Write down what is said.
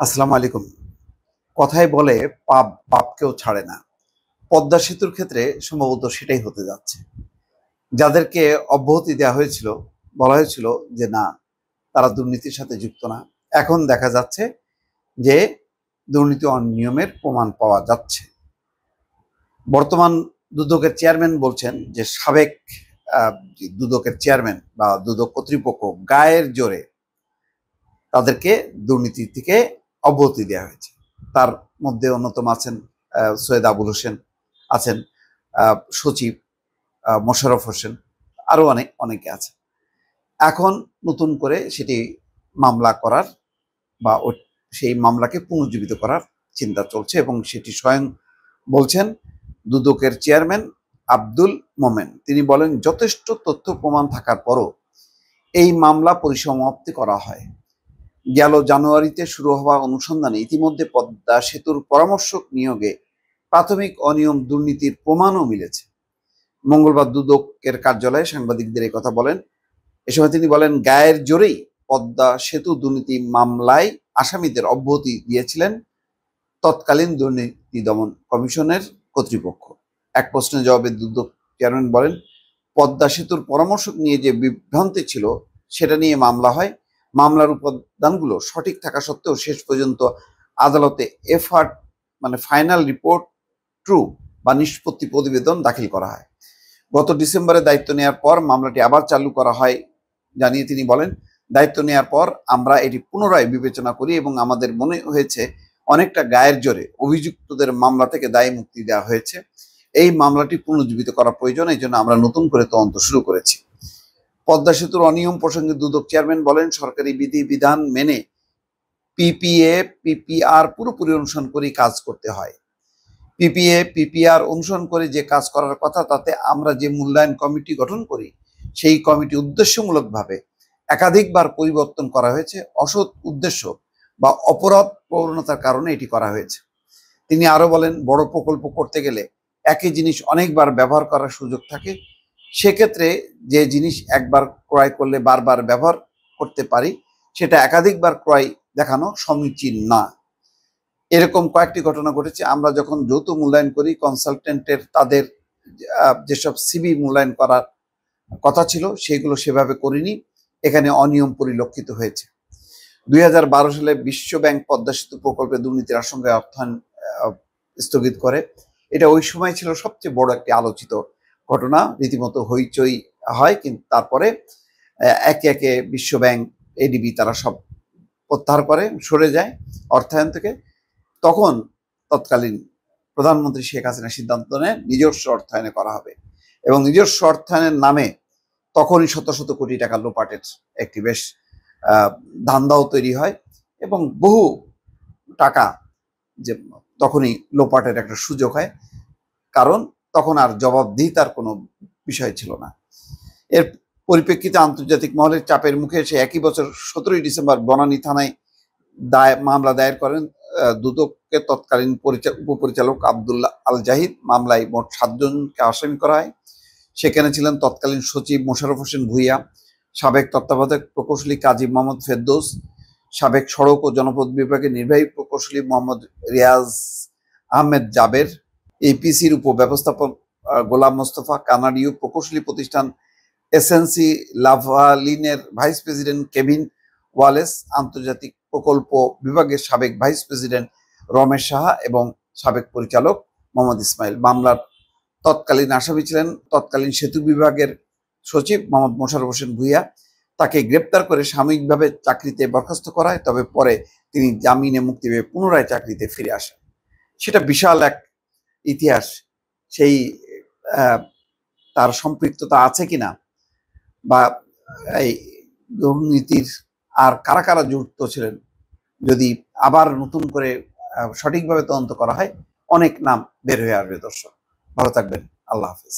আসসালামু আলাইকুম। কথায় বলে পাপ বাপকেও ছাড়ে না। পদ্মা সেতুর ক্ষেত্রে সম্ভবত সেটাই হতে যাচ্ছে। যাদেরকে অব্যাহতি দেওয়া হয়েছিল, বলা হয়েছিল যে না, তারা দুর্নীতির সাথে যুক্ত না। এখন দেখা যাচ্ছে যে দুর্নীতি অনিয়মের প্রমাণ পাওয়া যাচ্ছে। বর্তমান দুদকের চেয়ারম্যান বলছেন যে সাবেক যে দুদকের চেয়ারম্যান বা দুদক কর্তৃপক্ষ গায়ের জোরে তাদেরকে দুর্নীতি থেকে অব্যাহতি দেওয়া হয়েছে। তার মধ্যে অন্যতম আছেন সৈয়দ আবুল হোসেন, আছেন সচিব মোশাররফ হোসেন, আরো অনেকে আছে। এখন নতুন করে সেটি মামলা করার বা সেই মামলাকে পুনর্জীবিত করার চিন্তা চলছে এবং সেটি স্বয়ং বলছেন দুদকের চেয়ারম্যান আব্দুল মোমেন। তিনি বলেন, যথেষ্ট তথ্য প্রমাণ থাকার পরও এই মামলা পরিসমাপ্তি করা হয়। গেল জানুয়ারিতে শুরু হওয়া অনুসন্ধানে ইতিমধ্যে পদ্মা সেতুর পরামর্শক নিয়োগে প্রাথমিক অনিয়ম দুর্নীতির প্রমাণও মিলেছে। মঙ্গলবার দুদকের কার্যালয়ে সাংবাদিকদের কথা বলেন। এ সময় তিনি বলেন, গায়ের জোরেই পদ্মা সেতু দুর্নীতি মামলায় আসামিদের অব্যাহতি দিয়েছিলেন তৎকালীন দুর্নীতি দমন কমিশনের কর্তৃপক্ষ। এক প্রশ্নের জবাবে দুদক চেয়ারম্যান বলেন, পদ্মা সেতুর পরামর্শক নিয়ে যে বিভ্রান্তি ছিল সেটা নিয়ে মামলা হয়। মামলার উপাদানগুলো সঠিক থাকা সত্ত্বেও শেষ পর্যন্ত আদালতে এফআর ফাইনাল রিপোর্ট ট্রু বা নিষ্পত্তি প্রতিবেদন দাখিল করা হয়। গত ডিসেম্বরে দায়িত্ব নেওয়ার পর মামলাটি আবার চালু করা হয় জানিয়ে তিনি বলেন, দায়িত্ব নেওয়ার পর আমরা এটি পুনরায় বিবেচনা করি এবং আমাদের মনে হয়েছে অনেকটা গায়ের জোরে অভিযুক্তদের মামলা থেকে দায়ী মুক্তি দেওয়া হয়েছে। এই মামলাটি পুনর্জীবিত করা প্রয়োজন, এই জন্য আমরা নতুন করে তদন্ত শুরু করেছি। পদ্মা সেতুর অনিয়ম প্রসঙ্গে দুদক চেয়ারম্যান বলেন, সরকারি বিধিবিধান মেনে পিপিএ পিপিআর পুরোপুরি অনুসরণ করেই কাজ করতে হয়। পিপিএ পিপিআর অনুসরণ করে যে কাজ করার কথা, তাতে আমরা যে মূল্যায়ন কমিটি গঠন করি সেই কমিটি উদ্দেশ্যমূলকভাবে একাধিকবার পরিবর্তন করা হয়েছে। অসৎ উদ্দেশ্য বা অপরাধ প্রবণতার কারণে এটি করা হয়েছে। তিনি আরো বলেন, বড় প্রকল্প করতে গেলে একই জিনিস অনেকবার ব্যবহার করার সুযোগ থাকে। সেক্ষেত্রে যে জিনিস একবার ক্রয় করলে বারবার ব্যবহার করতে পারি, সেটা একাধিকবার ক্রয় দেখানো সমীচীন না। এরকম কয়েকটি ঘটনা ঘটেছে। আমরা যখন যৌথ মূল্যায়ন করি, কনসালটেন্টের তাদের যেসব সিবি মূল্যায়ন করার কথা ছিল সেগুলো সেভাবে করিনি। এখানে অনিয়ম পরিলক্ষিত হয়েছে। 2012 সালে বিশ্ব ব্যাংক পদ্মা সেতু প্রকল্পে দুর্নীতির আশঙ্কায় অর্থায়ন স্থগিত করে। এটা ওই সময় ছিল সবচেয়ে বড় একটি আলোচিত ঘটনা, রীতিমতো হইচই হয়। কিন্তু তারপরে একে একে বিশ্ব ব্যাংক, এডিবি তারা সব প্রত্যাহার করে, সরে যায় অর্থায়ন থেকে। তখন তৎকালীন প্রধানমন্ত্রী শেখ হাসিনা সিদ্ধান্ত নেয় নিজস্ব অর্থায়নে করা হবে এবং নিজস্ব অর্থায়নের নামে তখনই শত শত কোটি টাকা লোপাটের একটি বেশ ধান্দাও তৈরি হয় এবং বহু টাকা যে তখনই লোপাটের একটা সুযোগ হয়, কারণ তখন আর জবাবদিহিতার কোনো বিষয় ছিল না। এর পরিপ্রেক্ষিতে আন্তর্জাতিক মহলের চাপের মুখে সে একই বছর 17ই ডিসেম্বর বনানী থানায় মামলা দায়ের করেন দুদকের তৎকালীন উপপরিচালক আব্দুল্লাহ আল জাহিদ। মামলায় মোট 7 জনকে আসামি করা হয়। সেখানে ছিলেন তৎকালীন সচিব মোশাররফ হোসেন ভূঁইয়া, সাবেক তত্ত্বাবধায়ক প্রকৌশলী কাজী মোহাম্মদ ফেরদৌস, সাবেক সড়ক ও জনপথ বিভাগের নির্বাহী প্রকৌশলী মোহাম্মদ রিয়াজ আহমেদ জাবের, এপিসির উপব্যবস্থাপক গোলাম মোস্তফা, কানাডীয় প্রকৌশলী প্রতিষ্ঠান এসএনসি লাভালিনের ভাইস প্রেসিডেন্ট কেভিন ওয়ালেস, আন্তর্জাতিক প্রকল্প বিভাগের সাবেক ভাইস প্রেসিডেন্ট রমেশ সাহা এবং সাবেক পরিচালক মোহাম্মদ ইসমাইল। মামলার তৎকালীন আসামি ছিলেন তৎকালীন সেতু বিভাগের সচিব মোহাম্মদ মোশাররফ হোসেন ভূঁইয়া। তাকে গ্রেপ্তার করে সাময়িকভাবে চাকরিতে বরখাস্ত করা হয়, তবে পরে তিনি জামিনে মুক্তি পেয়ে পুনরায় চাকরিতে ফিরে আসেন। সেটা বিশাল এক ইতিহাস। সেই তার সম্পৃক্ততা আছে কিনা বা এই দুর্নীতির আর কারা কারা যুক্ত ছিলেন, যদি আবার নতুন করে সঠিকভাবে তদন্ত করা হয়, অনেক নাম বের হয়ে আসবে। দর্শক ভালো থাকবেন। আল্লাহ হাফিজ।